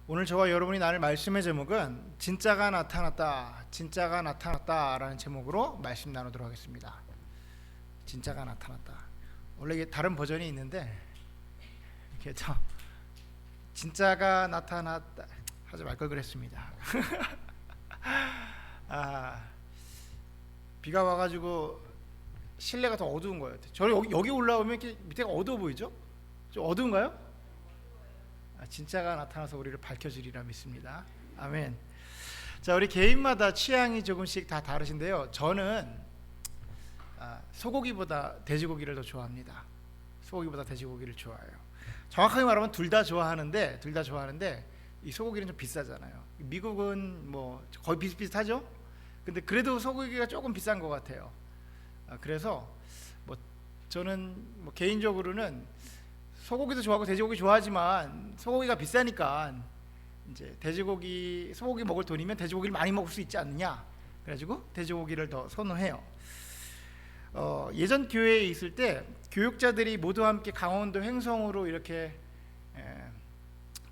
오늘 저와 여러분이 나눌 말씀의 제목은 진짜가 나타났다, 진짜가 나타났다라는 제목으로 말씀 나누도록 하겠습니다. 진짜가 나타났다. 원래 이게 다른 버전이 있는데 이렇게 진짜가 나타났다 하지 말 걸 그랬습니다. 비가 와가지고 실내가 더 어두운 거예요. 저 여기 올라오면 이렇게 밑에가 어두워 보이죠? 좀 어두운가요? 진짜가 나타나서 우리를 밝혀주리라 믿습니다. 아멘. 자, 우리 개인마다 취향이 조금씩 다 다르신데요. 저는 소고기보다 돼지고기를 더 좋아합니다. 소고기보다 돼지고기를 좋아해요. 정확하게 말하면 둘 다 좋아하는데 이 소고기는 좀 비싸잖아요. 미국은 뭐 거의 비슷비슷하죠. 근데 그래도 소고기가 조금 비싼 것 같아요. 그래서 뭐 저는 뭐 개인적으로는 소고기도 좋아하고 돼지고기 좋아하지만 소고기가 비싸니까 이제 소고기 먹을 돈이면 돼지고기를 많이 먹을 수 있지 않느냐, 그래가지고 돼지고기를 더 선호해요. 예전 교회에 있을 때 교육자들이 모두 함께 강원도 횡성으로 이렇게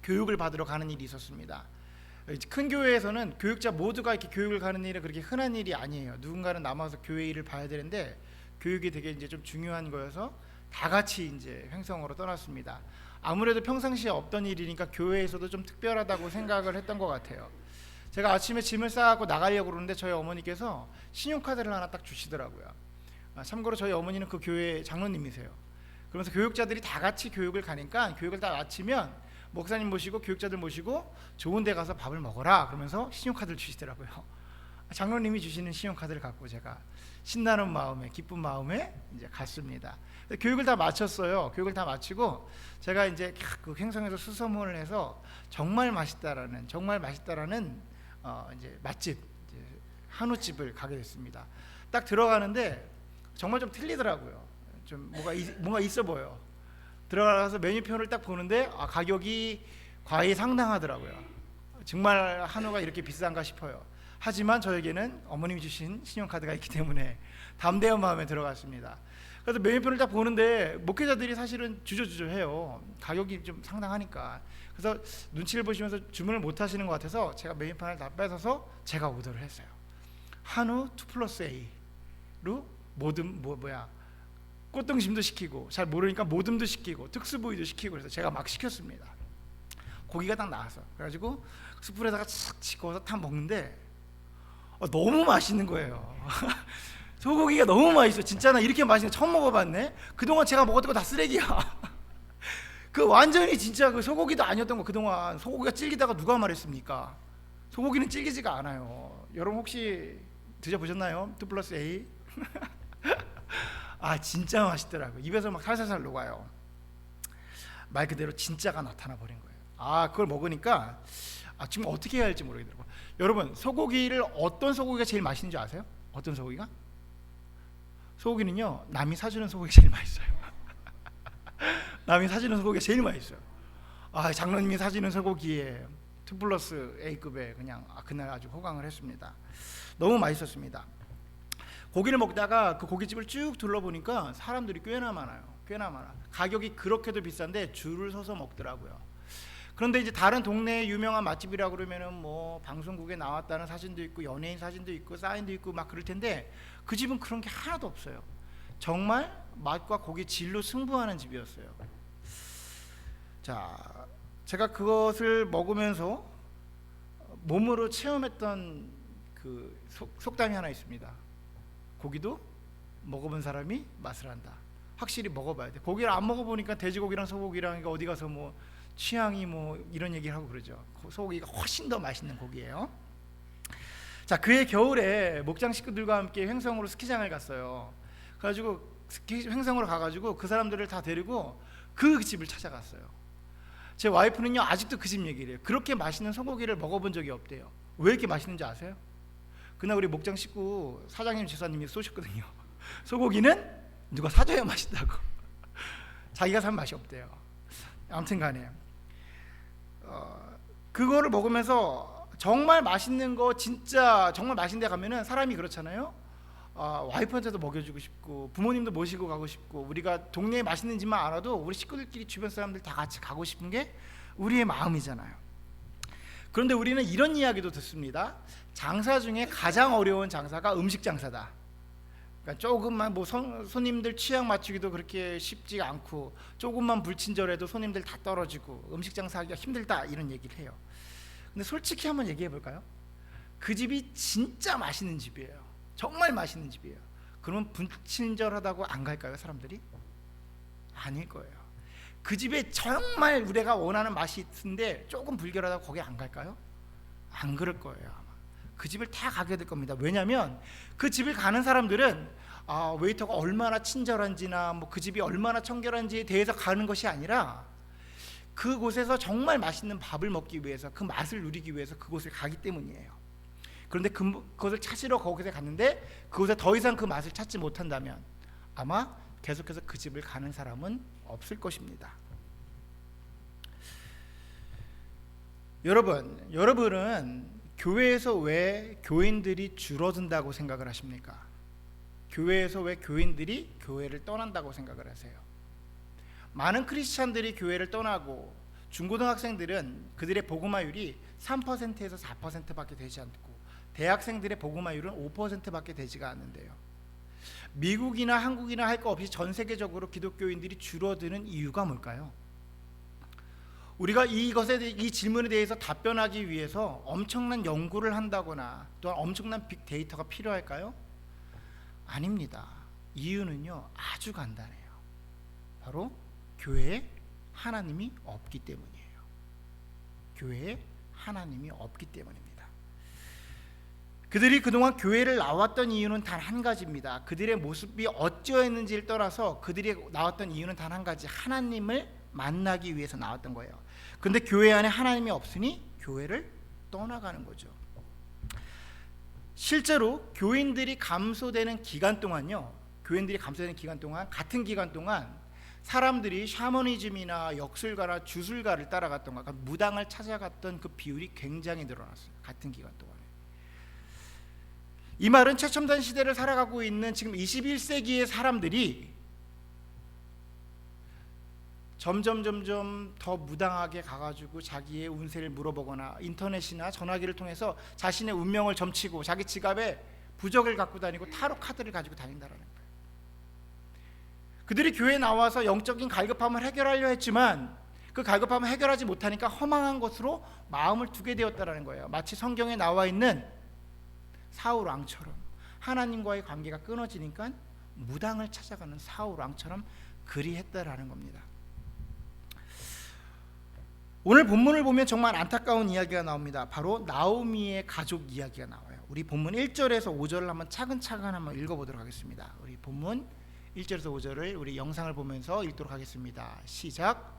교육을 받으러 가는 일이 있었습니다. 큰 교회에서는 교육자 모두가 이렇게 교육을 가는 일은 그렇게 흔한 일이 아니에요. 누군가는 남아서 교회 일을 봐야 되는데 교육이 되게 이제 좀 중요한 거여서 다 같이 이제 횡성으로 떠났습니다. 아무래도 평상시에 없던 일이니까 교회에서도 좀 특별하다고 생각을 했던 것 같아요. 제가 아침에 짐을 싸갖고 나가려고 그러는데 저희 어머니께서 신용카드를 하나 딱 주시더라고요. 참고로 저희 어머니는 그 교회 장로님이세요. 그러면서 교육자들이 다 같이 교육을 가니까 교육을 다 마치면 목사님 모시고 교육자들 모시고 좋은 데 가서 밥을 먹어라 그러면서 신용카드를 주시더라고요. 장로님이 주시는 신용카드를 갖고 제가 신나는 마음에, 기쁜 마음에 이제 갔습니다. 교육을 다 마쳤어요. 교육을 다 마치고 제가 이제 그 횡성에서 수소문을 해서 정말 맛있다라는 이제 맛집, 이제 한우집을 가게 됐습니다. 딱 들어가는데 정말 좀 틀리더라고요. 좀 뭔가 있어 보여. 들어가서 메뉴표를 딱 보는데 가격이 과히 상당하더라고요. 정말 한우가 이렇게 비싼가 싶어요. 하지만 저에게는 어머님이 주신 신용카드가 있기 때문에 담대한 마음에 들어갔습니다. 그래서 메뉴표를 딱 보는데 목회자들이 사실은 주저주저해요. 가격이 좀 상당하니까. 그래서 눈치를 보시면서 주문을 못 하시는 것 같아서 제가 메뉴판을 다 뺏어서 제가 오더를 했어요. 한우 2+A로 꽃등심도 시키고, 잘 모르니까 모듬도 시키고 특수부위도 시키고, 그래서 제가 막 시켰습니다. 고기가 딱 나와서 그래가지고 숯불에다가 착 집어서 탁 먹는데 너무 맛있는 거예요. 소고기가 너무 맛있어. 진짜 나 이렇게 맛있는 거 처음 먹어봤네. 그동안 제가 먹었던 거 다 쓰레기야. 그 완전히 진짜 그 소고기도 아니었던 거. 그동안 소고기가 질기다가 누가 말했습니까? 소고기는 질기지가 않아요. 여러분 혹시 드셔보셨나요? 2+A? 진짜 맛있더라고요. 입에서 막 살살살 녹아요. 말 그대로 진짜가 나타나 버린 거예요. 그걸 먹으니까 지금 어떻게 해야 할지 모르겠더라고요. 여러분, 어떤 소고기가 제일 맛있는 줄 아세요? 어떤 소고기가? 소고기는요, 남이 사주는 소고기가 제일 맛있어요. 남이 사주는 소고기가 제일 맛있어요. 장로님이 사주는 소고기에 2+A급에 그냥 그날 아주 호강을 했습니다. 너무 맛있었습니다. 고기를 먹다가 그 고깃집을 쭉 둘러보니까 사람들이 꽤나 많아요. 가격이 그렇게도 비싼데 줄을 서서 먹더라고요. 그런데 이제 다른 동네의 유명한 맛집이라 그러면은 뭐 방송국에 나왔다는 사진도 있고 연예인 사진도 있고 사인도 있고 막 그럴 텐데 그 집은 그런 게 하나도 없어요. 정말 맛과 고기 질로 승부하는 집이었어요. 자, 제가 그것을 먹으면서 몸으로 체험했던 그 속담이 하나 있습니다. 고기도 먹어본 사람이 맛을 안다. 확실히 먹어봐야 돼. 고기를 안 먹어보니까 돼지고기랑 소고기랑 어디 가서 뭐 취향이 뭐 이런 얘기를 하고 그러죠. 소고기가 훨씬 더 맛있는 고기예요. 자, 그해 겨울에 목장 식구들과 함께 횡성으로 스키장을 갔어요. 그래가지고 횡성으로 가가지고 그 사람들을 다 데리고 그 집을 찾아갔어요. 제 와이프는요 아직도 그 집 얘기를 해요. 그렇게 맛있는 소고기를 먹어본 적이 없대요. 왜 이렇게 맛있는지 아세요? 그날 우리 목장 식구 사장님 집사님이 쏘셨거든요. 소고기는 누가 사줘야 맛있다고. 자기가 사면 맛이 없대요. 아무튼 간에 그거를 먹으면서 정말 맛있는 거, 진짜 정말 맛있는 데 가면은 사람이 그렇잖아요. 와이프한테도 먹여주고 싶고 부모님도 모시고 가고 싶고, 우리가 동네에 맛있는 집만 알아도 우리 식구들끼리 주변 사람들 다 같이 가고 싶은 게 우리의 마음이잖아요. 그런데 우리는 이런 이야기도 듣습니다. 장사 중에 가장 어려운 장사가 음식 장사다. 그러니까 조금만 뭐 손님들 취향 맞추기도 그렇게 쉽지가 않고, 조금만 불친절해도 손님들 다 떨어지고 음식 장사하기가 힘들다, 이런 얘기를 해요. 근데 솔직히 한번 얘기해 볼까요? 그 집이 진짜 맛있는 집이에요. 정말 맛있는 집이에요. 그러면 불친절하다고 안 갈까요, 사람들이? 아닐 거예요. 그 집에 정말 우리가 원하는 맛이 있는데 조금 불결하다고 거기 안 갈까요? 안 그럴 거예요. 아마 그 집을 다 가게 될 겁니다. 왜냐하면 그 집을 가는 사람들은 웨이터가 얼마나 친절한지나 뭐 그 집이 얼마나 청결한지에 대해서 가는 것이 아니라, 그곳에서 정말 맛있는 밥을 먹기 위해서, 그 맛을 누리기 위해서 그곳을 가기 때문이에요. 그런데 그것을 찾으러 거기에 갔는데 그곳에 더 이상 그 맛을 찾지 못한다면 아마 계속해서 그 집을 가는 사람은 없을 것입니다. 여러분은 교회에서 왜 교인들이 줄어든다고 생각을 하십니까? 교회에서 왜 교인들이 교회를 떠난다고 생각을 하세요? 많은 크리스찬들이 교회를 떠나고 중고등학생들은 그들의 복음화율이 3%에서 4%밖에 되지 않고, 대학생들의 복음화율은 5%밖에 되지가 않는데요. 미국이나 한국이나 할 거 없이 전 세계적으로 기독교인들이 줄어드는 이유가 뭘까요? 우리가 이 질문에 대해서 답변하기 위해서 엄청난 연구를 한다거나 또한 엄청난 빅데이터가 필요할까요? 아닙니다. 이유는요, 아주 간단해요. 바로 교회에 하나님이 없기 때문이에요. 교회에 하나님이 없기 때문입니다. 그들이 그동안 교회를 나왔던 이유는 단 한 가지입니다. 그들의 모습이 어찌했는지를 떠나서 그들이 나왔던 이유는 단 한 가지, 하나님을 만나기 위해서 나왔던 거예요. 그런데 교회 안에 하나님이 없으니 교회를 떠나가는 거죠. 실제로 교인들이 감소되는 기간 동안요, 같은 기간 동안 사람들이 샤머니즘이나 역술가나 주술가를 따라갔던 것, 그러니까 무당을 찾아갔던 그 비율이 굉장히 늘어났어요. 같은 기간 동안에. 이 말은 최첨단 시대를 살아가고 있는 지금 21세기의 사람들이 점점 더 무당하게 가가지고 자기의 운세를 물어보거나 인터넷이나 전화기를 통해서 자신의 운명을 점치고 자기 지갑에 부적을 갖고 다니고 타로 카드를 가지고 다닌다라는 거예요. 그들이 교회에 나와서 영적인 갈급함을 해결하려 했지만 그 갈급함을 해결하지 못하니까 허망한 것으로 마음을 두게 되었다라는 거예요. 마치 성경에 나와 있는 사울 왕처럼 하나님과의 관계가 끊어지니까 무당을 찾아가는 사울 왕처럼 그리했다라는 겁니다. 오늘 본문을 보면 정말 안타까운 이야기가 나옵니다. 바로 나오미의 가족 이야기가 나와요. 우리 본문 1절에서 5절을 한번 차근차근 한번 읽어보도록 하겠습니다. 우리 본문 1절에서 5절을 우리 영상을 보면서 읽도록 하겠습니다. 시작.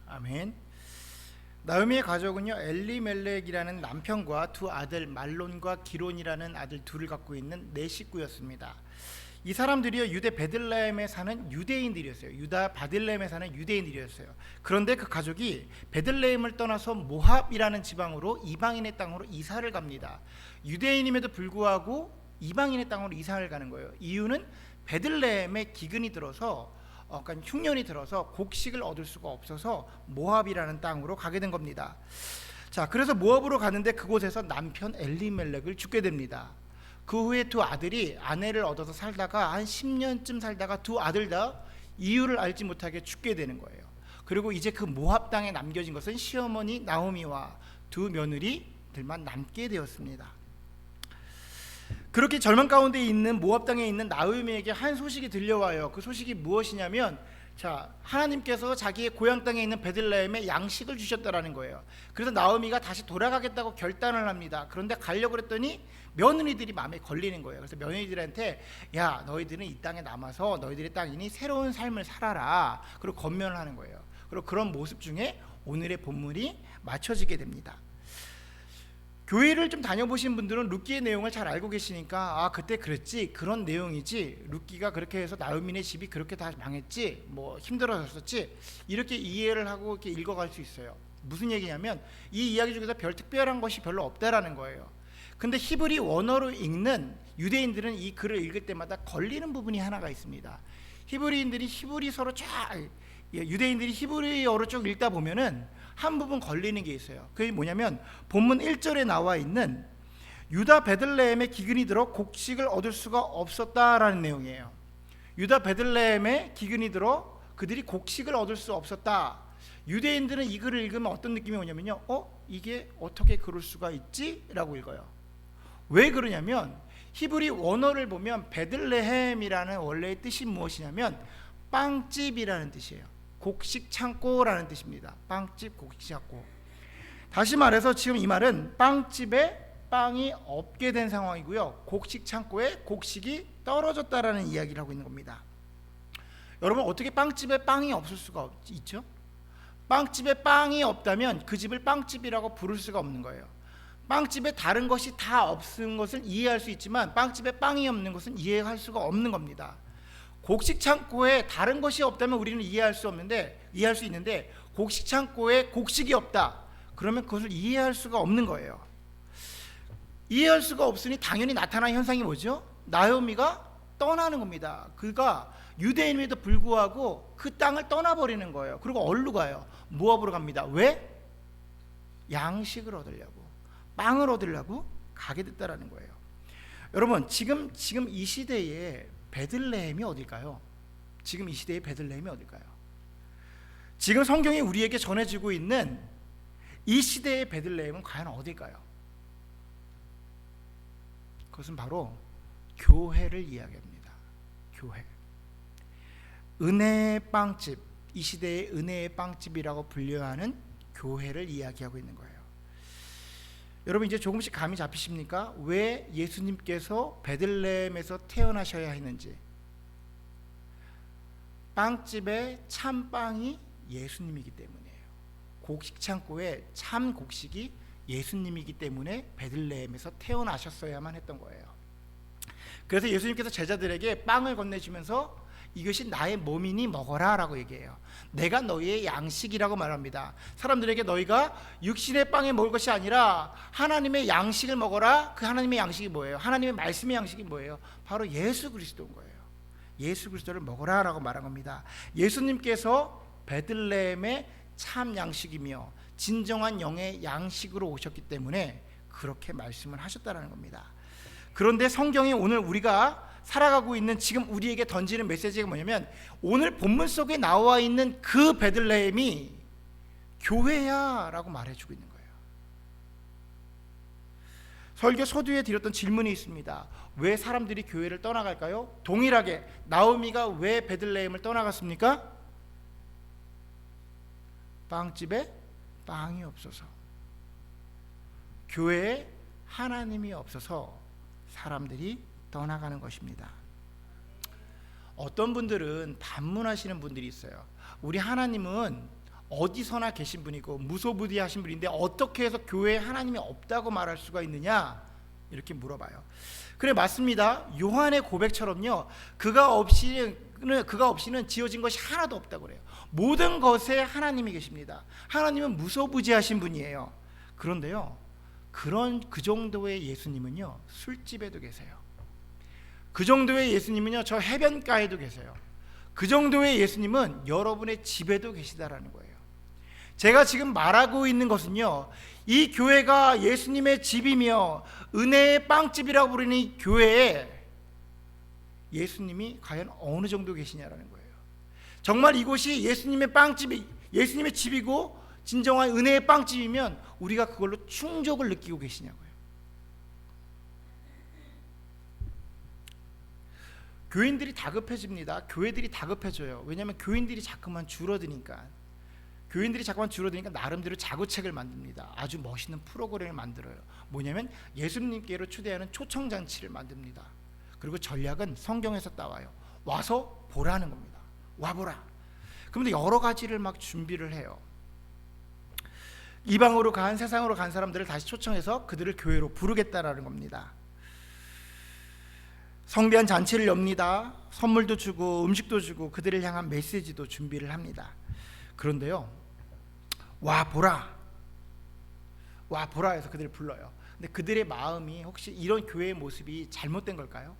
아멘. 나오미의 가족은요, 엘리멜렉이라는 남편과 두 아들 말론과 기론이라는 아들 둘을 갖고 있는 네 식구였습니다. 이 사람들이요, 유대 베들레헴에 사는 유대인들이었어요. 유다 바들레헴에 사는 유대인들이었어요. 그런데 그 가족이 베들레헴을 떠나서 모압이라는 지방으로 이방인의 땅으로 이사를 갑니다. 유대인임에도 불구하고 이방인의 땅으로 이사를 가는 거예요. 이유는 베들레헴에 기근이 들어서 그러니까 흉년이 들어서 곡식을 얻을 수가 없어서 모압이라는 땅으로 가게 된 겁니다. 자, 그래서 모압으로 가는데 그곳에서 남편 엘리멜렉을 죽게 됩니다. 그 후에 두 아들이 아내를 얻어서 살다가 한 10년쯤 살다가 두 아들 다 이유를 알지 못하게 죽게 되는 거예요. 그리고 이제 그 모압 땅에 남겨진 것은 시어머니 나오미와 두 며느리 모습들만 남게 되었습니다. 그렇게 절망 가운데 있는 모압 땅에 있는 나오미에게 한 소식이 들려와요. 그 소식이 무엇이냐면, 자, 하나님께서 자기의 고향 땅에 있는 베들레헴에 양식을 주셨다라는 거예요. 그래서 나오미가 다시 돌아가겠다고 결단을 합니다. 그런데 가려고 그랬더니 며느리들이 마음에 걸리는 거예요. 그래서 며느리들한테, 야, 너희들은 이 땅에 남아서 너희들의 땅이니 새로운 삶을 살아라. 그리고 권면을 하는 거예요. 그리고 그런 모습 중에 오늘의 본문이 맞춰지게 됩니다. 교회를 좀 다녀보신 분들은 룻기의 내용을 잘 알고 계시니까, 아, 그때 그랬지, 그런 내용이지, 룻기가 그렇게 해서 나오미네 집이 그렇게 다 망했지, 뭐 힘들어졌었지, 이렇게 이해를 하고 이렇게 읽어갈 수 있어요. 무슨 얘기냐면 이 이야기 중에서 별 특별한 것이 별로 없다라는 거예요. 근데 히브리 원어로 읽는 유대인들은 이 글을 읽을 때마다 걸리는 부분이 하나가 있습니다. 히브리인들이 히브리서로 유대인들이 히브리어로 쭉 읽다 보면은 한 부분 걸리는 게 있어요. 그게 뭐냐면 본문 1절에 나와 있는 유다 베들레헴에 기근이 들어 곡식을 얻을 수가 없었다라는 내용이에요. 유다 베들레헴에 기근이 들어 그들이 곡식을 얻을 수 없었다. 유대인들은 이 글을 읽으면 어떤 느낌이 오냐면요, 이게 어떻게 그럴 수가 있지? 라고 읽어요. 왜 그러냐면 히브리 원어를 보면 베들레헴이라는 원래의 뜻이 무엇이냐면 빵집이라는 뜻이에요. 곡식 창고라는 뜻입니다. 빵집, 곡식 창고. 다시 말해서 지금 이 말은 빵집에 빵이 없게 된 상황이고요, 곡식 창고에 곡식이 떨어졌다라는 이야기를 하고 있는 겁니다. 여러분, 어떻게 빵집에 빵이 없을 수가 있죠? 빵집에 빵이 없다면 그 집을 빵집이라고 부를 수가 없는 거예요. 빵집에 다른 것이 다 없은 것을 이해할 수 있지만 빵집에 빵이 없는 것은 이해할 수가 없는 겁니다. 곡식 창고에 다른 것이 없다면 우리는 이해할 수 있는데 곡식 창고에 곡식이 없다, 그러면 그것을 이해할 수가 없는 거예요. 이해할 수가 없으니 당연히 나타난 현상이 뭐죠? 나오미가 떠나는 겁니다. 그가 유대인임에도 불구하고 그 땅을 떠나버리는 거예요. 그리고 어디로 가요? 모압으로 갑니다. 왜? 양식을 얻으려고, 빵을 얻으려고 가게 됐다라는 거예요. 여러분, 지금 이 시대에 베들레헴이 어딜까요? 지금 이 시대의 베들레헴이 어딜까요? 지금 성경이 우리에게 전해지고 있는 이 시대의 베들레헴은 과연 어딜까요? 그것은 바로 교회를 이야기합니다. 교회. 은혜의 빵집, 이 시대의 은혜의 빵집이라고 분류하는 교회를 이야기하고 있는 거예요. 여러분, 이제 조금씩 감이 잡히십니까? 왜 예수님께서 베들레헴에서 태어나셔야 했는지. 빵집에 참빵이 예수님이기 때문이에요. 곡식 창고에 참 곡식이 예수님이기 때문에 베들레헴에서 태어나셨어야만 했던 거예요. 그래서 예수님께서 제자들에게 빵을 건네주면서 이것이 나의 몸이니 먹어라 라고 얘기해요. 내가 너희의 양식이라고 말합니다. 사람들에게 너희가 육신의 빵에 먹을 것이 아니라 하나님의 양식을 먹어라. 그 하나님의 양식이 뭐예요? 하나님의 말씀의 양식이 뭐예요? 바로 예수 그리스도인 거예요. 예수 그리스도를 먹어라 라고 말한 겁니다. 예수님께서 베들레헴의 참 양식이며 진정한 영의 양식으로 오셨기 때문에 그렇게 말씀을 하셨다는 겁니다. 그런데 성경이 오늘 우리가 살아가고 있는 지금 우리에게 던지는 메시지가 뭐냐면 오늘 본문 속에 나와 있는 그 베들레헴이 교회야 라고 말해주고 있는 거예요. 설교 서두에 드렸던 질문이 있습니다. 왜 사람들이 교회를 떠나갈까요? 동일하게 나오미가 왜 베들레헴을 떠나갔습니까? 빵집에 빵이 없어서, 교회에 하나님이 없어서 사람들이 떠나가는 것입니다. 어떤 분들은 반문하시는 분들이 있어요. 우리 하나님은 어디서나 계신 분이고 무소부지하신 분인데 어떻게 해서 교회에 하나님이 없다고 말할 수가 있느냐, 이렇게 물어봐요. 그래, 맞습니다. 요한의 고백처럼요, 그가 없이는 지어진 것이 하나도 없다고 그래요. 모든 것에 하나님이 계십니다. 하나님은 무소부지하신 분이에요. 그런데요, 그 정도의 예수님은요, 술집에도 계세요. 그 정도의 예수님은요, 저 해변가에도 계세요. 그 정도의 예수님은 여러분의 집에도 계시다라는 거예요. 제가 지금 말하고 있는 것은요, 이 교회가 예수님의 집이며 은혜의 빵집이라고 부르는 이 교회에 예수님이 과연 어느 정도 계시냐라는 거예요. 정말 이곳이 예수님의 빵집이, 예수님의 집이고 진정한 은혜의 빵집이면 우리가 그걸로 충족을 느끼고 계시냐고요. 교인들이 다급해집니다. 교회들이 다급해져요. 왜냐하면 교인들이 자꾸만 줄어드니까. 나름대로 자구책을 만듭니다. 아주 멋있는 프로그램을 만들어요. 뭐냐면 예수님께로 초대하는 초청잔치를 만듭니다. 그리고 전략은 성경에서 따와요. 와서 보라는 겁니다. 와보라. 그런데 여러 가지를 막 준비를 해요. 이방으로 간, 세상으로 간 사람들을 다시 초청해서 그들을 교회로 부르겠다라는 겁니다. 성대한 잔치를 엽니다. 선물도 주고 음식도 주고 그들을 향한 메시지도 준비를 합니다. 그런데요, 와 보라 해서 그들을 불러요. 근데 그들의 마음이 혹시 이런 교회의 모습이 잘못된 걸까요?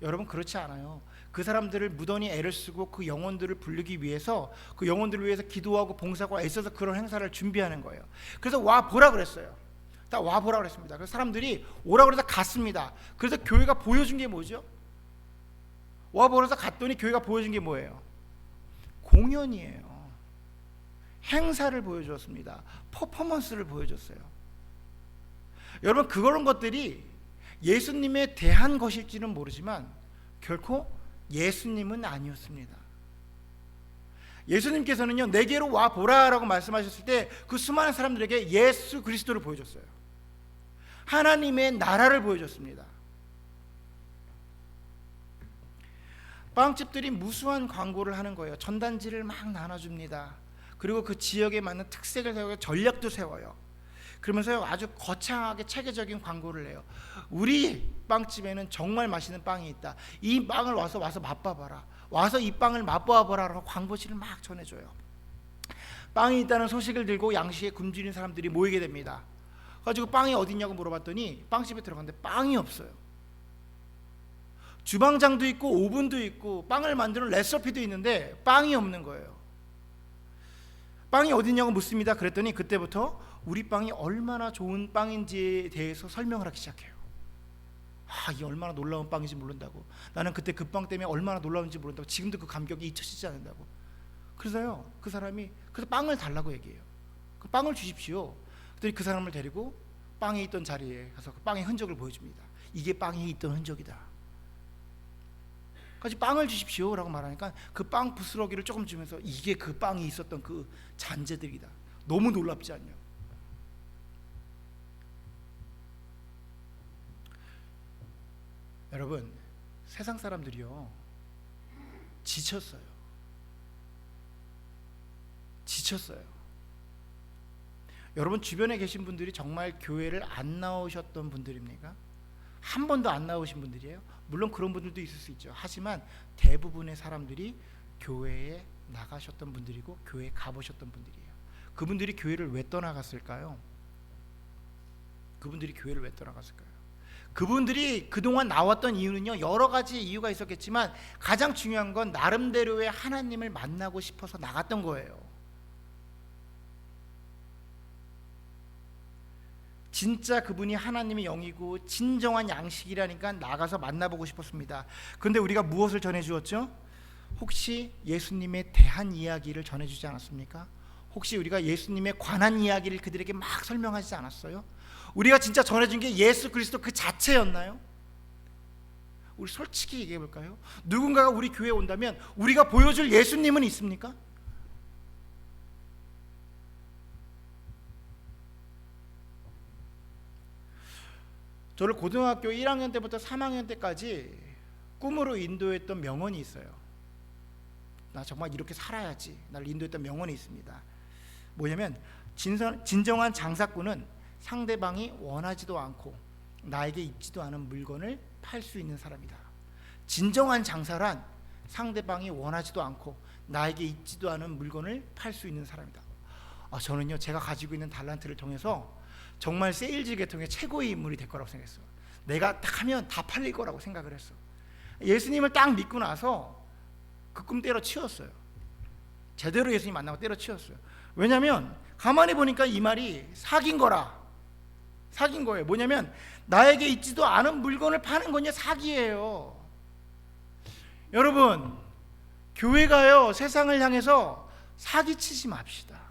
여러분, 그렇지 않아요. 그 사람들을 무던히 애를 쓰고 그 영혼들을 부르기 위해서, 그 영혼들을 위해서 기도하고 봉사하고 애써서 그런 행사를 준비하는 거예요. 그래서 와 보라 그랬어요. 다 와 보라 그랬습니다. 그래서 사람들이 오라 그래서 갔습니다. 그래서 교회가 보여준 게 뭐죠? 와 보라서 갔더니 교회가 보여준 게 뭐예요? 공연이에요. 행사를 보여줬습니다. 퍼포먼스를 보여줬어요. 여러분, 그런 것들이 예수님에 대한 것일지는 모르지만 결코 예수님은 아니었습니다. 예수님께서는요, 내게로 와 보라라고 말씀하셨을 때 그 수많은 사람들에게 예수 그리스도를 보여줬어요. 하나님의 나라를 보여줬습니다. 빵집들이 무수한 광고를 하는 거예요. 전단지를 막 나눠줍니다. 그리고 그 지역에 맞는 특색을 세우고 전략도 세워요. 그러면서 아주 거창하게 체계적인 광고를 해요. 우리 빵집에는 정말 맛있는 빵이 있다. 이 빵을 와서 맛봐봐라. 와서 이 빵을 맛봐봐라 라고 광고지를 막 전해줘요. 빵이 있다는 소식을 들고 양식에 굶주린 사람들이 모이게 됩니다. 가지고 빵이 어디 있냐고 물어봤더니 빵집에 들어갔는데 빵이 없어요. 주방장도 있고 오븐도 있고 빵을 만드는 레시피도 있는데 빵이 없는 거예요. 빵이 어디 있냐고 묻습니다. 그랬더니 그때부터 우리 빵이 얼마나 좋은 빵인지에 대해서 설명을 하기 시작해요. 이게 얼마나 놀라운 빵인지 모른다고. 나는 그때 그 빵 때문에 얼마나 놀라운지 모른다고. 지금도 그 감격이 잊혀지지 않는다고. 그래서요, 그 사람이 그래서 빵을 달라고 얘기해요. 그 빵을 주십시오. 그랬더니 그 사람을 데리고 빵이 있던 자리에 가서 그 빵의 흔적을 보여줍니다. 이게 빵이 있던 흔적이다. 그래서 빵을 주십시오 라고 말하니까 그 빵 부스러기를 조금 주면서 이게 그 빵이 있었던 그 잔재들이다. 너무 놀랍지 않냐? 여러분, 세상 사람들이요, 지쳤어요. 여러분 주변에 계신 분들이 정말 교회를 안 나오셨던 분들입니까? 한 번도 안 나오신 분들이에요? 물론 그런 분들도 있을 수 있죠. 하지만 대부분의 사람들이 교회에 나가셨던 분들이고 교회에 가보셨던 분들이에요. 그분들이 교회를 왜 떠나갔을까요? 그분들이 그동안 나왔던 이유는요, 여러 가지 이유가 있었겠지만 가장 중요한 건 나름대로의 하나님을 만나고 싶어서 나갔던 거예요. 진짜 그분이 하나님의 영이고 진정한 양식이라니까 나가서 만나보고 싶었습니다. 그런데 우리가 무엇을 전해주었죠? 혹시 예수님에 대한 이야기를 전해주지 않았습니까? 혹시 우리가 예수님에 관한 이야기를 그들에게 막 설명하지 않았어요? 우리가 진짜 전해준 게 예수 그리스도 그 자체였나요? 우리 솔직히 얘기해 볼까요? 누군가가 우리 교회에 온다면 우리가 보여줄 예수님은 있습니까? 저를 고등학교 1학년 때부터 3학년 때까지 꿈으로 인도했던 명언이 있어요. 나 정말 이렇게 살아야지. 나를 인도했던 명언이 있습니다. 뭐냐면 진정한 장사꾼은 상대방이 원하지도 않고 나에게 있지도 않은 물건을 팔 수 있는 사람이다. 진정한 장사란 상대방이 원하지도 않고 나에게 있지도 않은 물건을 팔 수 있는 사람이다. 저는요, 제가 가지고 있는 달란트를 통해서 정말 세일즈 계통의 최고의 인물이 될 거라고 생각했어. 내가 딱 하면 다 팔릴 거라고 생각을 했어. 예수님을 딱 믿고 나서 그 꿈 때려치웠어요. 제대로 예수님 만나고 때려치웠어요. 왜냐하면 가만히 보니까 이 말이 사긴 거예요. 뭐냐면 나에게 있지도 않은 물건을 파는 건요, 사기예요. 여러분, 교회가요, 세상을 향해서 사기치지 맙시다.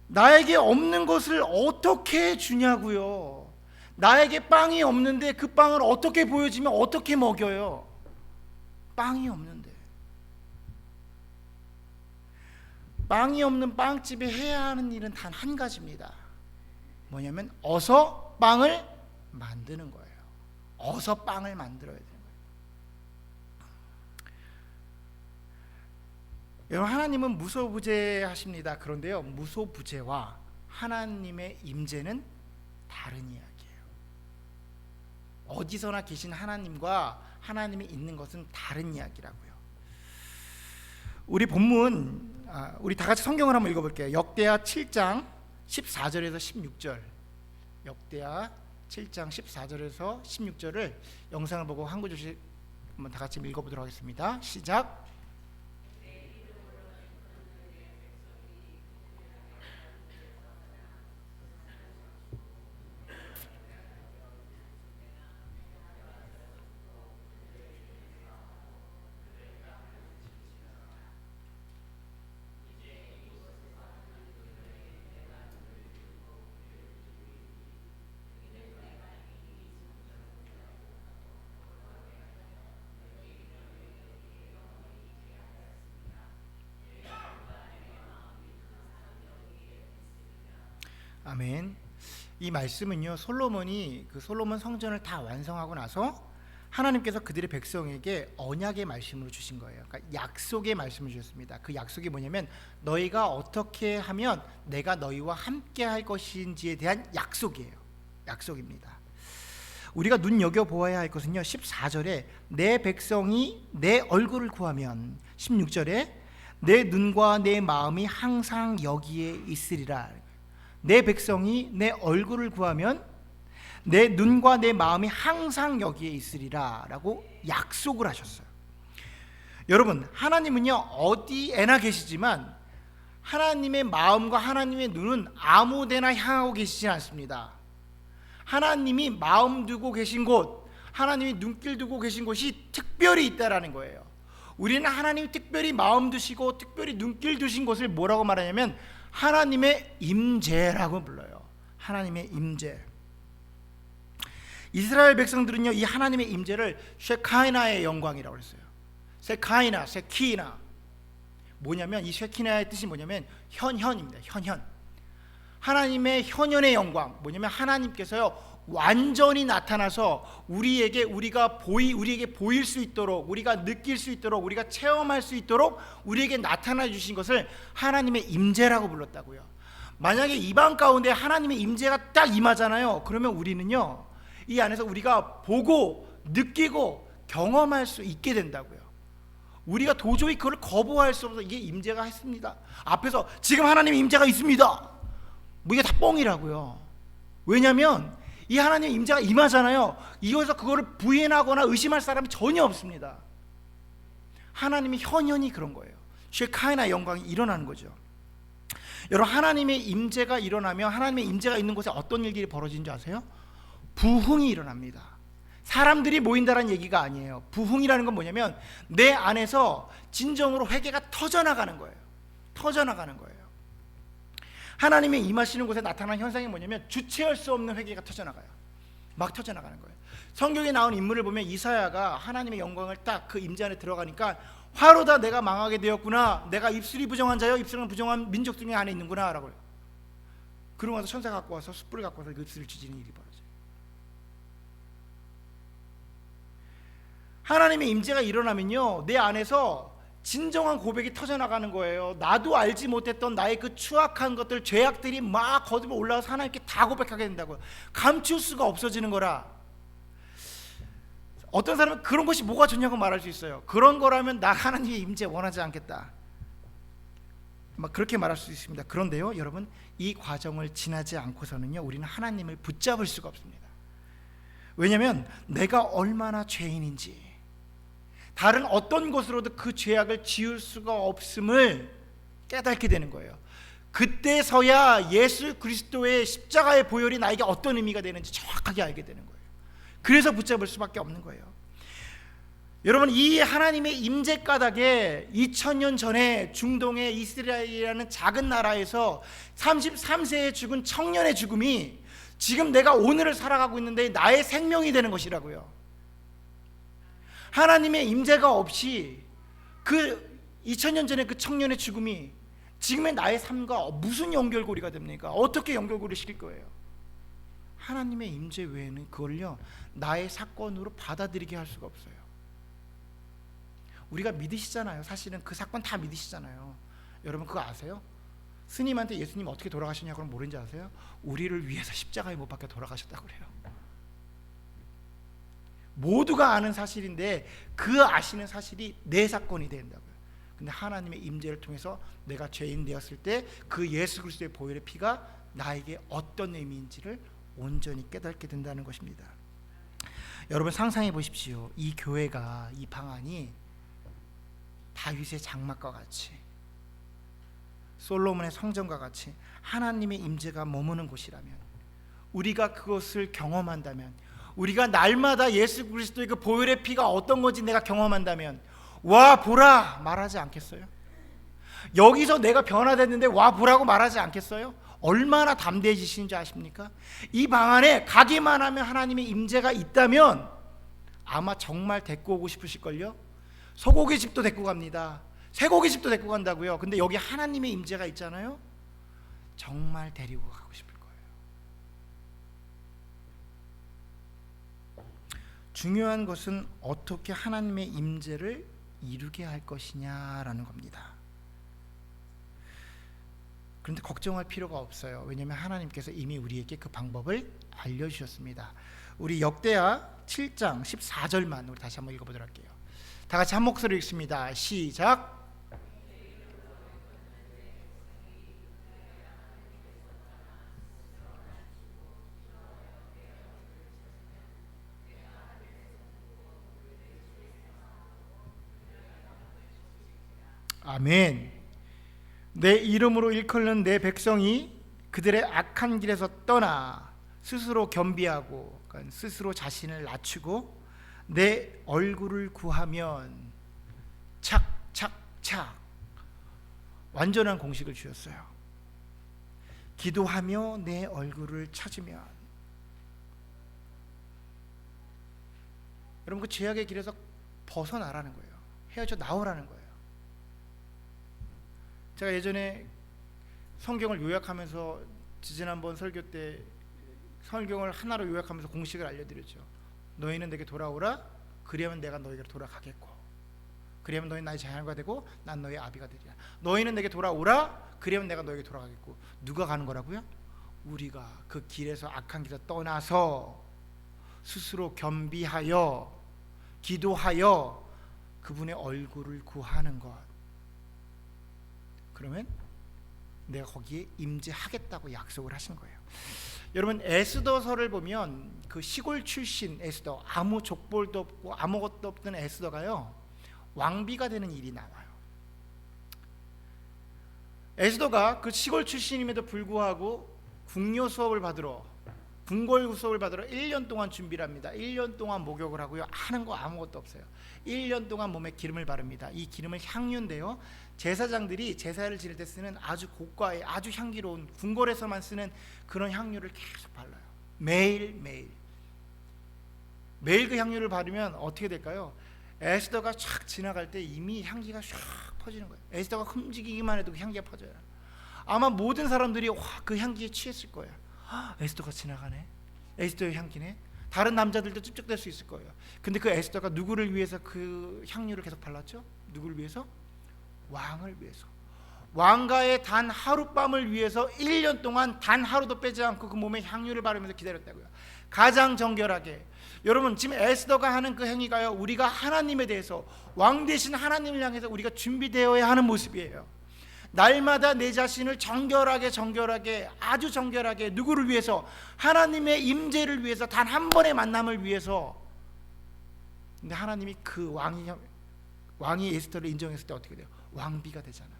나에게 없는 것을 어떻게 주냐고요. 나에게 빵이 없는데 그 빵을 어떻게 보여주면 어떻게 먹여요? 빵이 없는데. 빵이 없는 빵집에 해야 하는 일은 단 한 가지입니다. 뭐냐면 어서 빵을 만드는 거예요. 어서 빵을 만들어야 되는 거예요. 여러분, 하나님은 무소부재하십니다. 그런데요, 무소부재와 하나님의 임재는 다른 이야기예요. 어디서나 계신 하나님과 하나님이 있는 것은 다른 이야기라고요. 우리 본문, 우리 다 같이 성경을 한번 읽어볼게요. 역대하 7장 14절에서 16절. 역대하 7장 14절에서 16절을 영상을 보고 한 구절씩 한번 다 같이 읽어보도록 하겠습니다. 시작. 아멘. 이 말씀은요, 솔로몬이 그 솔로몬 성전을 다 완성하고 나서 하나님께서 그들의 백성에게 언약의 말씀으로 주신 거예요. 그러니까 약속의 말씀을 주셨습니다. 그 약속이 뭐냐면 너희가 어떻게 하면 내가 너희와 함께 할 것인지에 대한 약속이에요. 약속입니다. 우리가 눈여겨보아야 할 것은요, 14절에 내 백성이 내 얼굴을 구하면, 16절에 내 눈과 내 마음이 항상 여기에 있으리라. 내 백성이 내 얼굴을 구하면 내 눈과 내 마음이 항상 여기에 있으리라 라고 약속을 하셨어요. 여러분, 하나님은요, 어디에나 계시지만 하나님의 마음과 하나님의 눈은 아무데나 향하고 계시지 않습니다. 하나님이 마음 두고 계신 곳, 하나님이 눈길 두고 계신 곳이 특별히 있다라는 거예요. 우리는 하나님이 특별히 마음 두시고 특별히 눈길 두신 곳을 뭐라고 말하냐면 하나님의 임재라고 불러요. 하나님의 임재. 이스라엘 백성들은요, 이 하나님의 임재를 쉐카이나의 영광이라고 했어요. 쉐카이나, 쉐키나. 뭐냐면 이 쉐키나의 뜻이 뭐냐면 현현입니다. 현현. 하나님의 현현의 영광. 뭐냐면 하나님께서요, 완전히 나타나서 우리에게 보일 수 있도록, 우리가 느낄 수 있도록, 우리가 체험할 수 있도록 우리에게 나타나 주신 것을 하나님의 임재라고 불렀다고요. 만약에 이방 가운데 하나님의 임재가 딱 임하잖아요. 그러면 우리는요, 이 안에서 우리가 보고 느끼고 경험할 수 있게 된다고요. 우리가 도저히 그걸 거부할 수 없어서 이게 임재가 했습니다. 앞에서 지금 하나님의 임재가 있습니다. 뭐 이게 다 뻥이라고요. 왜냐하면 이 하나님의 임재가 임하잖아요. 이거에서 그거를 부인하거나 의심할 사람이 전혀 없습니다. 하나님의 현현이 그런 거예요. 쉐카이나 영광이 일어나는 거죠. 여러분, 하나님의 임재가 일어나면 하나님의 임재가 있는 곳에 어떤 일들이 벌어지는 줄 아세요? 부흥이 일어납니다. 사람들이 모인다는 얘기가 아니에요. 부흥이라는 건 뭐냐면 내 안에서 진정으로 회개가 터져나가는 거예요. 터져나가는 거예요. 하나님이 임하시는 곳에 나타나는 현상이 뭐냐면 주체할 수 없는 회개가 터져나가요. 막 터져나가는 거예요. 성경에 나온 인물을 보면 이사야가 하나님의 영광을 딱 그 임재 안에 들어가니까 화로다 내가 망하게 되었구나. 내가 입술이 부정한 자여 입술은 부정한 민족 중에 안에 있는구나 라고 해요. 그러고 나서 천사 갖고 와서 숯불을 갖고 와서 그 입술을 찢는 일이 벌어져요. 하나님의 임재가 일어나면요, 내 안에서 진정한 고백이 터져나가는 거예요. 나도 알지 못했던 나의 그 추악한 것들, 죄악들이 막 거듭 올라와서 하나님께 다 고백하게 된다고요. 감출 수가 없어지는 거라. 어떤 사람은 그런 것이 뭐가 좋냐고 말할 수 있어요. 그런 거라면 나 하나님의 임재 원하지 않겠다, 막 그렇게 말할 수 있습니다. 그런데요, 여러분, 이 과정을 지나지 않고서는요, 우리는 하나님을 붙잡을 수가 없습니다. 왜냐하면 내가 얼마나 죄인인지, 다른 어떤 것으로도 그 죄악을 지울 수가 없음을 깨닫게 되는 거예요. 그때서야 예수 그리스도의 십자가의 보혈이 나에게 어떤 의미가 되는지 정확하게 알게 되는 거예요. 그래서 붙잡을 수밖에 없는 거예요. 여러분, 이 하나님의 임재 가닥에 2000년 전에 중동의 이스라엘이라는 작은 나라에서 33세에 죽은 청년의 죽음이 지금 내가 오늘을 살아가고 있는데 나의 생명이 되는 것이라고요. 하나님의 임재가 없이 그 2000년 전에 그 청년의 죽음이 지금의 나의 삶과 무슨 연결고리가 됩니까? 어떻게 연결고리 시킬 거예요? 하나님의 임재 외에는 그걸요 나의 사건으로 받아들이게 할 수가 없어요. 우리가 믿으시잖아요. 사실은 그 사건 다 믿으시잖아요. 여러분 그거 아세요? 스님한테 예수님 어떻게 돌아가셨냐고 그럼 모르는지 아세요? 우리를 위해서 십자가에 못 박혀 돌아가셨다고 그래요. 모두가 아는 사실인데 그 아시는 사실이 내 사건이 된다고요. 근데 하나님의 임재를 통해서 내가 죄인 되었을 때 그 예수 그리스도의 보혈의 피가 나에게 어떤 의미인지를 온전히 깨닫게 된다는 것입니다. 여러분 상상해 보십시오. 이 교회가, 이 방안이 다윗의 장막과 같이, 솔로몬의 성전과 같이 하나님의 임재가 머무는 곳이라면, 우리가 그것을 경험한다면, 우리가 날마다 예수 그리스도의 그 보혈의 피가 어떤 건지 내가 경험한다면 와 보라 말하지 않겠어요? 여기서 내가 변화됐는데 와 보라고 말하지 않겠어요? 얼마나 담대해지시는지 아십니까? 이 방 안에 가기만 하면 하나님의 임재가 있다면 아마 정말 데리고 오고 싶으실걸요? 소고기 집도 데리고 갑니다. 쇠고기 집도 데리고 간다고요. 근데 여기 하나님의 임재가 있잖아요. 정말 데리고 가고 싶을 거예요. 중요한 것은 어떻게 하나님의 임재를 이루게 할 것이냐라는 겁니다. 그런데 걱정할 필요가 없어요. 왜냐하면 하나님께서 이미 우리에게 그 방법을 알려주셨습니다. 우리 역대하 7장 14절만 우리 다시 한번 읽어보도록 할게요. 다 같이 한 목소리로 읽습니다. 시작. 아멘. 내 이름으로 일컫는 내 백성이 그들의 악한 길에서 떠나 스스로 겸비하고, 그러니까 스스로 자신을 낮추고 내 얼굴을 구하면, 착착착 완전한 공식을 주셨어요. 기도하며 내 얼굴을 찾으면. 여러분 그 죄악의 길에서 벗어나라는 거예요. 헤어져 나오라는 거예요. 제가 예전에 성경을 요약하면서 지난번 설교 때 성경을 하나로 요약하면서 공식을 알려드렸죠. 너희는 내게 돌아오라. 그리하면 내가 너희에게로 돌아가겠고, 그리하면 너희는 나의 자녀가 되고 난 너희의 아비가 되리라. 너희는 내게 돌아오라. 그리하면 내가 너희에게 돌아가겠고. 누가 가는 거라고요? 우리가 그 길에서 악한 길에서 떠나서 스스로 겸비하여 기도하여 그분의 얼굴을 구하는 것. 그러면 내가 거기에 임재하겠다고 약속을 하신 거예요. 여러분 에스더서를 보면 그 시골 출신 에스더, 아무 족벌도 없고 아무것도 없던 에스더가요 왕비가 되는 일이 나와요. 에스더가 그 시골 출신임에도 불구하고 궁녀 수업을 받으러, 궁궐 수업을 받으러 1년 동안 준비를 합니다. 1년 동안 목욕을 하고요. 하는 거 아무것도 없어요. 1년 동안 몸에 기름을 바릅니다. 이 기름은 향유인데요, 제사장들이 제사를 지낼 때 쓰는 아주 고가의 아주 향기로운 궁궐에서만 쓰는 그런 향유를 계속 발라요. 매일 그 향유를 바르면 어떻게 될까요? 에스더가 촥 지나갈 때 이미 향기가 쫙 퍼지는 거예요. 에스더가 움직이기만 해도 그 향기가 퍼져요. 아마 모든 사람들이 와, 그 향기에 취했을 거예요. 에스더가 지나가네, 에스더의 향기네. 다른 남자들도 찝쩍댈 수 있을 거예요. 근데 그 에스더가 누구를 위해서 그 향유를 계속 발랐죠? 누구를 위해서? 왕을 위해서. 왕가의 단 하룻밤을 위해서 1년 동안 단 하루도 빼지 않고 그 몸에 향유를 바르면서 기다렸다고요. 가장 정결하게. 여러분 지금 에스더가 하는 그 행위가요, 우리가 하나님에 대해서, 왕 대신 하나님을 향해서 우리가 준비되어야 하는 모습이에요. 날마다 내 자신을 정결하게 아주 정결하게, 누구를 위해서? 하나님의 임재를 위해서, 단 한 번의 만남을 위해서. 근데 하나님이 그 왕이 에스더를 인정했을 때 어떻게 돼요? 왕비가 되잖아요.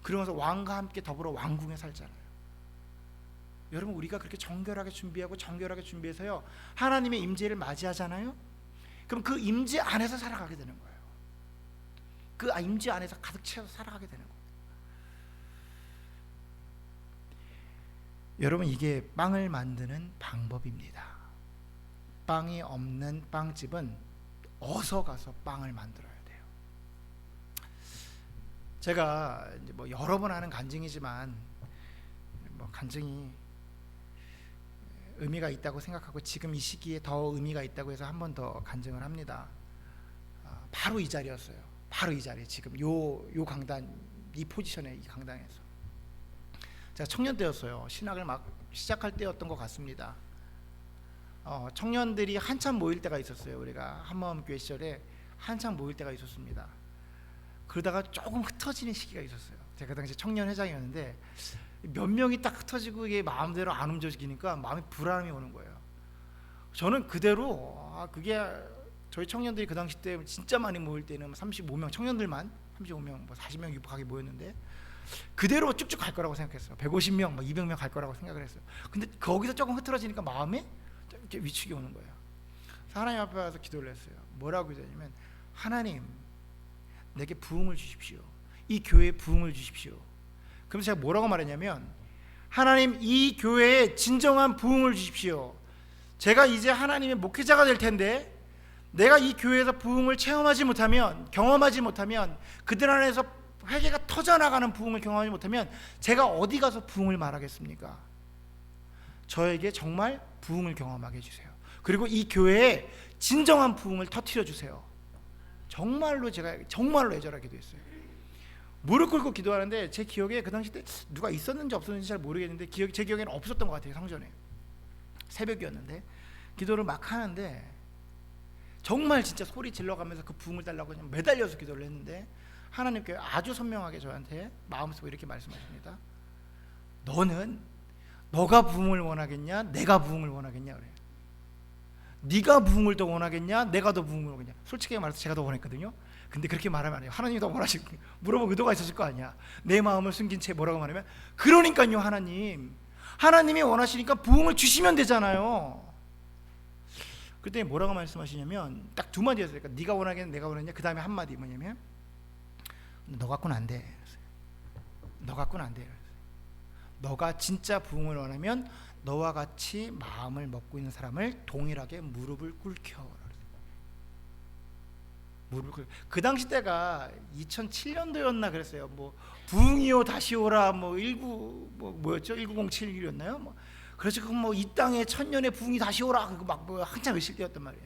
그러면서 왕과 함께 더불어 왕궁에 살잖아요. 여러분 우리가 그렇게 정결하게 준비하고 정결하게 준비해서요 하나님의 임재를 맞이하잖아요. 그럼 그 임재 안에서 살아가게 되는 거예요. 그 임재 안에서 가득 채워서 살아가게 되는 거예요. 여러분, 이게 빵을 만드는 방법입니다. 빵이 없는 빵집은 어서 가서 빵을 만들어야 돼요. 제가 이제 뭐 여러 번 하는 간증이지만 뭐 간증이 의미가 있다고 생각하고 지금 이 시기에 더 의미가 있다고 해서 한 번 더 간증을 합니다. 바로 이 자리였어요. 바로 이 자리, 지금 요 강단, 이 포지션에, 이 강당에서 제가 청년 때였어요. 신학을 막 시작할 때였던 것 같습니다. 청년들이 한참 모일 때가 있었어요. 우리가 한마음교회 시절에 한참 모일 때가 있었습니다. 그러다가 조금 흩어지는 시기가 있었어요. 제가 그 당시 청년 회장이었는데 몇 명이 딱 흩어지고 이게 마음대로 안 움직이니까 마음이 불안함이 오는 거예요. 저는 그대로 그게 저희 청년들이 그 당시 때 진짜 많이 모일 때는 35명 청년들만 35명 뭐 40명 유복하게 모였는데 그대로 쭉쭉 갈 거라고 생각했어요. 150명 뭐 200명 갈 거라고 생각을 했어요. 근데 거기서 조금 흐트러지니까 마음에 이렇게 위축이 오는 거예요. 하나님 앞에 와서 기도를 했어요. 뭐라고 기도했냐면, 하나님, 내게 부흥을 주십시오. 이 교회에 부흥을 주십시오. 그래서 제가 뭐라고 말했냐면, 하나님, 이 교회에 진정한 부흥을 주십시오. 제가 이제 하나님의 목회자가 될 텐데 내가 이 교회에서 부흥을 체험하지 못하면, 경험하지 못하면, 그들 안에서 회개가 터져나가는 부흥을 경험하지 못하면 제가 어디 가서 부흥을 말하겠습니까? 저에게 정말 부흥을 경험하게 해주세요. 그리고 이 교회에 진정한 부흥을 터뜨려 주세요. 정말로 제가 정말로 애절하게 기도했어요. 무릎 꿇고 기도하는데 제 기억에 그 당시 때 누가 있었는지 없었는지 잘 모르겠는데 제 기억에는 없었던 것 같아요. 성전에 새벽이었는데 기도를 막 하는데 정말 진짜 소리 질러가면서 그 부흥을 달라고 그냥 매달려서 기도를 했는데 하나님께 아주 선명하게 저한테 마음속에 이렇게 말씀하십니다. 너가 부흥을 원하겠냐? 내가 부흥을 원하겠냐? 그래요. 네가 부흥을 더 원하겠냐? 내가 더 부흥을 원하겠냐? 솔직히 말해서 제가 더 원했거든요. 근데 그렇게 말하면 안 해요. 하나님이 더 원하시고 물어볼 의도가 있었을 거 아니야. 내 마음을 숨긴 채 뭐라고 말하면, 그러니까요, 하나님이 원하시니까 부흥을 주시면 되잖아요. 그때 뭐라고 말씀하시냐면 딱 두 마디 였어요. 그러니까 네가 원하겠냐, 내가 원하겠냐. 그 다음에 한 마디 뭐냐면, 너 갖고는 안 돼. 너 갖고는 안 돼. 너가 진짜 부흥을 원하면 너와 같이 마음을 먹고 있는 사람을 동일하게 무릎을 꿇혀. 그 당시 때가 2007년도였나 그랬어요. 뭐 부흥이요 다시 오라 뭐 1907이었나요? 뭐 그래서 뭐 이 땅에 천년의 부흥이 다시 오라 그거 막 뭐 한참 외칠 때였단 말이에요.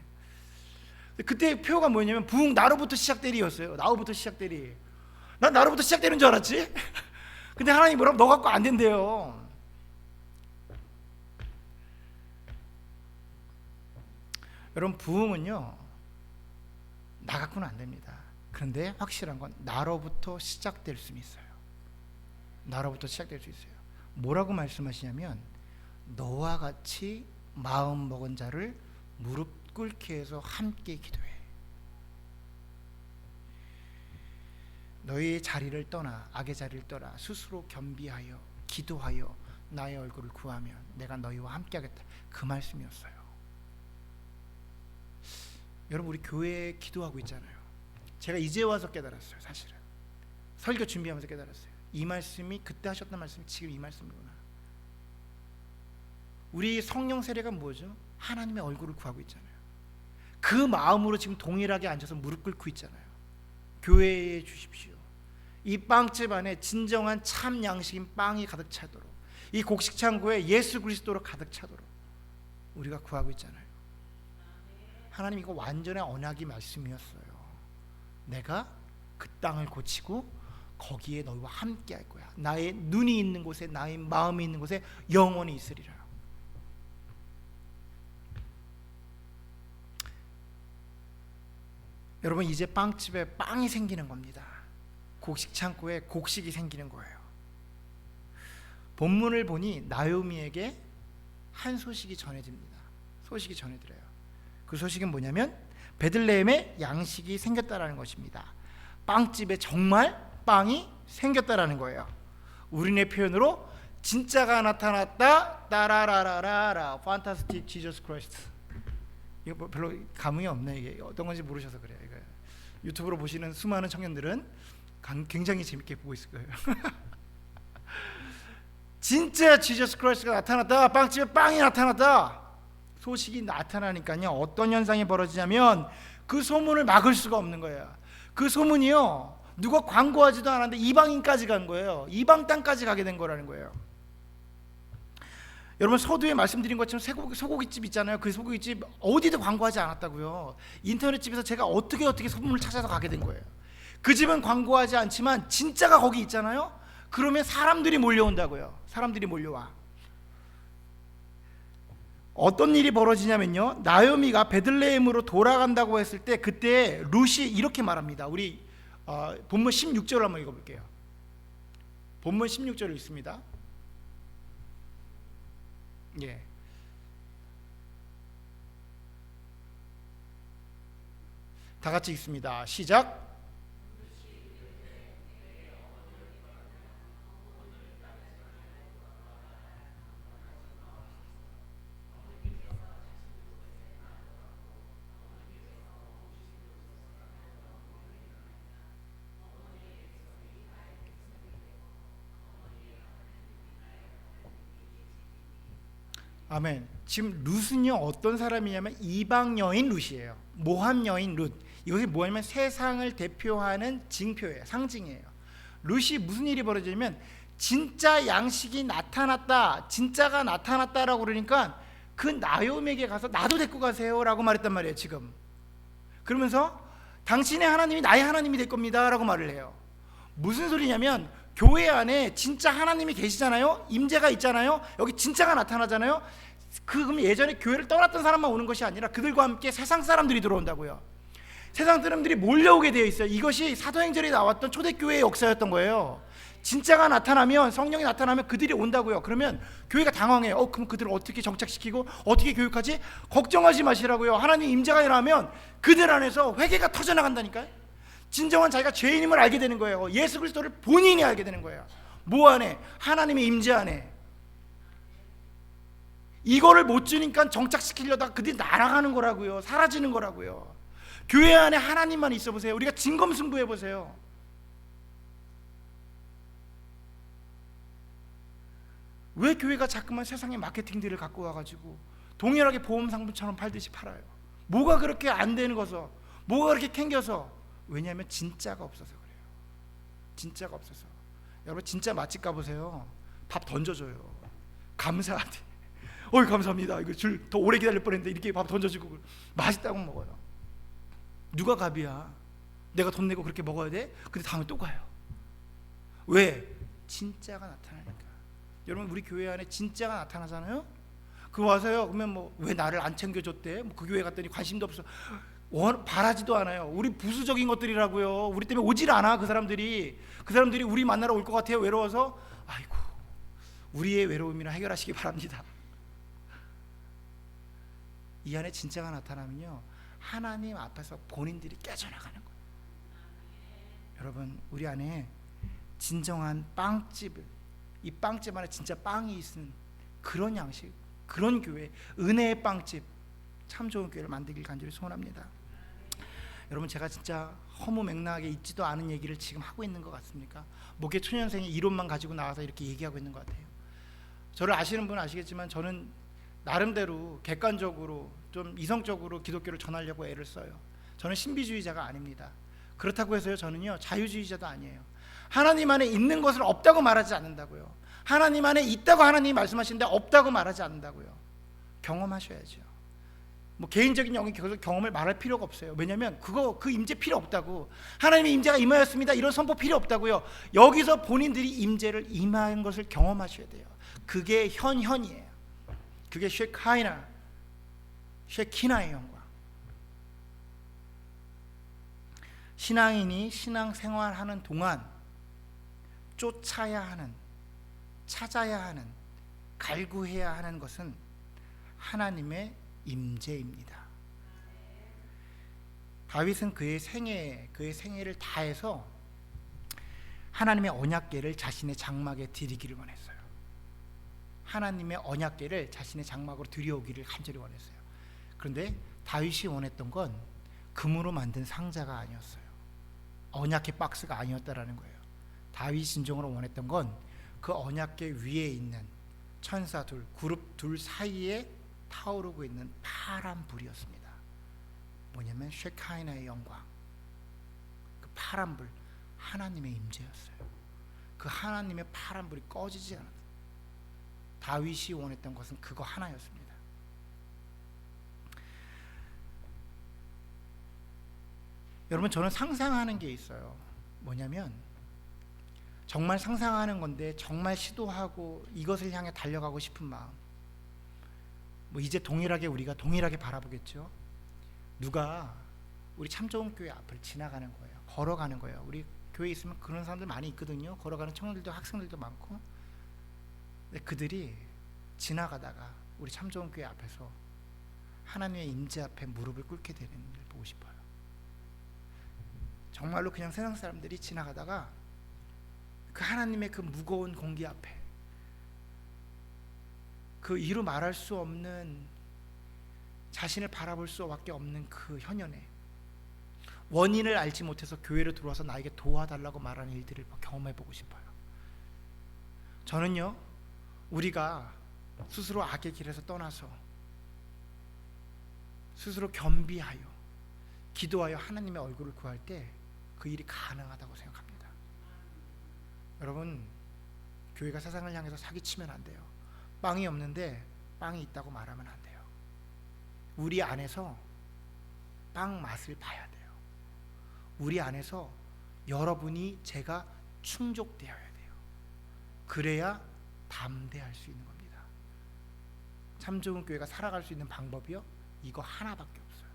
그때 표가 뭐냐면 부흥 나로부터 시작되리였어요. 나로부터 시작되리. 난 나로부터 시작되는 줄 알았지. 근데 하나님 뭐라고 너 갖고 안 된대요. 여러분, 부흥은요 나 갖고는 안 됩니다. 그런데 확실한 건 나로부터 시작될 수 있어요. 나로부터 시작될 수 있어요. 뭐라고 말씀하시냐면, 너와 같이 마음 먹은 자를 무릎 꿇게 해서 함께 기도해. 너희의 자리를 떠나, 악의 자리를 떠나 스스로 겸비하여 기도하여 나의 얼굴을 구하면 내가 너희와 함께 하겠다. 그 말씀이었어요. 여러분, 우리 교회에 기도하고 있잖아요. 제가 이제 와서 깨달았어요. 사실은 설교 준비하면서 깨달았어요. 이 말씀이 그때 하셨던 말씀이 지금 이 말씀이구나. 우리 성령 세례가 뭐죠? 하나님의 얼굴을 구하고 있잖아요. 그 마음으로 지금 동일하게 앉아서 무릎 꿇고 있잖아요. 교회에 주십시오. 이 빵집 안에 진정한 참 양식인 빵이 가득 차도록, 이 곡식 창고에 예수 그리스도로 가득 차도록 우리가 구하고 있잖아요. 하나님, 이거 완전한 언약이 말씀이었어요. 내가 그 땅을 고치고 거기에 너희와 함께 할 거야. 나의 눈이 있는 곳에, 나의 마음이 있는 곳에 영원히 있으리라. 여러분, 이제 빵집에 빵이 생기는 겁니다. 곡식 창고에 곡식이 생기는 거예요. 본문을 보니 나오미에게 한 소식이 전해집니다. 소식이 전해드려요. 그 소식은 뭐냐면 베들레헴에 양식이 생겼다라는 것입니다. 빵집에 정말 빵이 생겼다라는 거예요. 우리네 표현으로 진짜가 나타났다. 따라라라라라. 판타스틱 지저스 크라이스트. 이거 뭐 별로 감흥이 없네. 이게 어떤 건지 모르셔서 그래요. 이거 유튜브로 보시는 수많은 청년들은 굉장히 재밌게 보고 있을 거예요. 진짜 지저스 크라이스트가 나타났다, 빵집에 빵이 나타났다 소식이 나타나니까요, 어떤 현상이 벌어지냐면 그 소문을 막을 수가 없는 거예요. 그 소문이요, 누가 광고하지도 않았는데 이방인까지 간 거예요. 이방 땅까지 가게 된 거라는 거예요. 여러분, 서두에 말씀드린 것처럼 소고기집 있잖아요. 그 소고기집 어디도 광고하지 않았다고요. 인터넷집에서 제가 어떻게 소문을 찾아서 가게 된 거예요. 그 집은 광고하지 않지만 진짜가 거기 있잖아요. 그러면 사람들이 몰려온다고요. 사람들이 몰려와. 어떤 일이 벌어지냐면요, 나오미가 베들레헴으로 돌아간다고 했을 때 그때 룻이 이렇게 말합니다. 우리 본문 16절을 한번 읽어볼게요. 본문 16절을 읽습니다. 예. 다 같이 읽습니다. 시작. 아멘. 지금 룻은요, 어떤 사람이냐면 이방 여인 룻이에요. 모함 여인 룻. 이것이 뭐냐면 세상을 대표하는 징표예요. 상징이에요. 룻이 무슨 일이 벌어지냐면 진짜 양식이 나타났다, 진짜가 나타났다라고 그러니까 그 나오미에게 가서 나도 데리고 가세요라고 말했단 말이에요. 지금 그러면서 당신의 하나님이 나의 하나님이 될 겁니다라고 말을 해요. 무슨 소리냐면 교회 안에 진짜 하나님이 계시잖아요. 임재가 있잖아요. 여기 진짜가 나타나잖아요. 그럼 예전에 교회를 떠났던 사람만 오는 것이 아니라 그들과 함께 세상 사람들이 들어온다고요. 세상 사람들이 몰려오게 되어 있어요. 이것이 사도행전에 나왔던 초대교회의 역사였던 거예요. 진짜가 나타나면, 성령이 나타나면 그들이 온다고요. 그러면 교회가 당황해요. 그럼 그들을 어떻게 정착시키고 어떻게 교육하지? 걱정하지 마시라고요. 하나님 임재가 일어나면 그들 안에서 회개가 터져나간다니까요. 진정한 자기가 죄인임을 알게 되는 거예요. 예수 그리스도를 본인이 알게 되는 거예요. 뭐 안에? 하나님의 임재 안에. 이거를 못 주니까 정착시키려다가 그들이 날아가는 거라고요. 사라지는 거라고요. 교회 안에 하나님만 있어 보세요. 우리가 진검승부해 보세요. 왜 교회가 자꾸만 세상의 마케팅들을 갖고 와가지고 동일하게 보험 상품처럼 팔듯이 팔아요? 뭐가 그렇게 안 되는 거서? 뭐가 그렇게 캥겨서? 왜냐하면 진짜가 없어서 그래요. 진짜가 없어서. 여러분, 진짜 맛집 가보세요. 밥 던져줘요. 감사하대. 어이 감사합니다. 이거 줄 더 오래 기다릴 뻔했는데 이렇게 밥 던져주고 맛있다고 먹어요. 누가 갑이야? 내가 돈 내고 그렇게 먹어야 돼? 근데 다음에 또 가요. 왜? 진짜가 나타나니까. 여러분, 우리 교회 안에 진짜가 나타나잖아요. 그 와서요, 그러면 뭐 왜 나를 안 챙겨줬대? 뭐 그 교회 갔더니 관심도 없어. 바라지도 않아요. 우리 부수적인 것들이라고요. 우리 때문에 오질 않아. 그 사람들이 우리 만나러 올 것 같아요. 외로워서. 아이고, 우리의 외로움이나 해결하시기 바랍니다. 이 안에 진짜가 나타나면요, 하나님 앞에서 본인들이 깨져나가는 거예요. 여러분, 우리 안에 진정한 빵집을, 이 빵집 안에 진짜 빵이 있는 그런 양식, 그런 교회, 은혜의 빵집, 참 좋은 교회를 만들길 간절히 소원합니다. 여러분, 제가 진짜 허무맹랑하게 있지도 않은 얘기를 지금 하고 있는 것 같습니까? 목회 초년생의 이론만 가지고 나와서 이렇게 얘기하고 있는 것 같아요. 저를 아시는 분은 아시겠지만 저는 나름대로 객관적으로 좀 이성적으로 기독교를 전하려고 애를 써요. 저는 신비주의자가 아닙니다. 그렇다고 해서요, 저는요 자유주의자도 아니에요. 하나님 안에 있는 것을 없다고 말하지 않는다고요. 하나님 안에 있다고 하나님이 말씀하시는데 없다고 말하지 않는다고요. 경험하셔야죠. 뭐 개인적인 경험을 말할 필요가 없어요. 왜냐하면 그 임재 필요 없다고. 하나님의 임재가 임하였습니다, 이런 선포 필요 없다고요. 여기서 본인들이 임재를 임한 것을 경험하셔야 돼요. 그게 현현이에요. 그게 쉐키나의 영광. 신앙인이 신앙생활하는 동안 쫓아야 하는, 찾아야 하는, 갈구해야 하는 것은 하나님의 임재입니다. 다윗은 그의 생애를 다해서 하나님의 언약궤를 자신의 장막에 드리기를 원했어요. 하나님의 언약궤를 자신의 장막으로 들여오기를 간절히 원했어요. 그런데 다윗이 원했던 건 금으로 만든 상자가 아니었어요. 언약궤 박스가 아니었다라는 거예요. 다윗이 진정으로 원했던 건 그 언약궤 위에 있는 천사 둘, 그룹 둘 사이에 타오르고 있는 파란 불이었습니다. 뭐냐면 쉐카이나의 영광, 그 파란 불, 하나님의 임재였어요. 그 하나님의 파란 불이 꺼지지 않았어요. 다윗이 원했던 것은 그거 하나였습니다. 여러분, 저는 상상하는 게 있어요. 뭐냐면 정말 상상하는 건데 정말 시도하고 이것을 향해 달려가고 싶은 마음. 뭐 이제 우리가 동일하게 바라보겠죠. 누가 우리 참좋은교회 앞을 지나가는 거예요. 걸어가는 거예요. 우리 교회에 있으면 그런 사람들 많이 있거든요. 걸어가는 청년들도 학생들도 많고. 근데 그들이 지나가다가 우리 참좋은교회 앞에서 하나님의 임재 앞에 무릎을 꿇게 되는 걸 보고 싶어요. 정말로 그냥 세상 사람들이 지나가다가 그 하나님의 그 무거운 공기 앞에, 그 이루 말할 수 없는, 자신을 바라볼 수밖에 없는 그 현연에 원인을 알지 못해서 교회로 들어와서 나에게 도와달라고 말하는 일들을 경험해 보고 싶어요. 저는요, 우리가 스스로 악의 길에서 떠나서 스스로 겸비하여 기도하여 하나님의 얼굴을 구할 때 그 일이 가능하다고 생각합니다. 여러분, 교회가 세상을 향해서 사기치면 안 돼요. 빵이 없는데 빵이 있다고 말하면 안 돼요. 우리 안에서 빵 맛을 봐야 돼요. 우리 안에서 여러분이 제가 충족되어야 돼요. 그래야 담대할 수 있는 겁니다. 참 좋은 교회가 살아갈 수 있는 방법이요, 이거 하나밖에 없어요.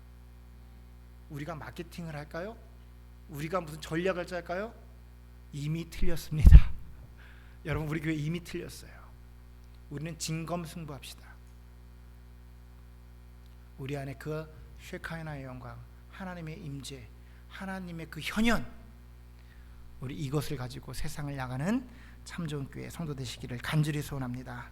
우리가 마케팅을 할까요? 우리가 무슨 전략을 짤까요? 이미 틀렸습니다. 여러분, 우리 교회 이미 틀렸어요. 우리는 진검승부합시다. 우리 안에 그 쉐카이나의 영광, 하나님의 임재, 하나님의 그 현현, 우리 이것을 가지고 세상을 향하는 참 좋은 교회 성도 되시기를 간절히 소원합니다.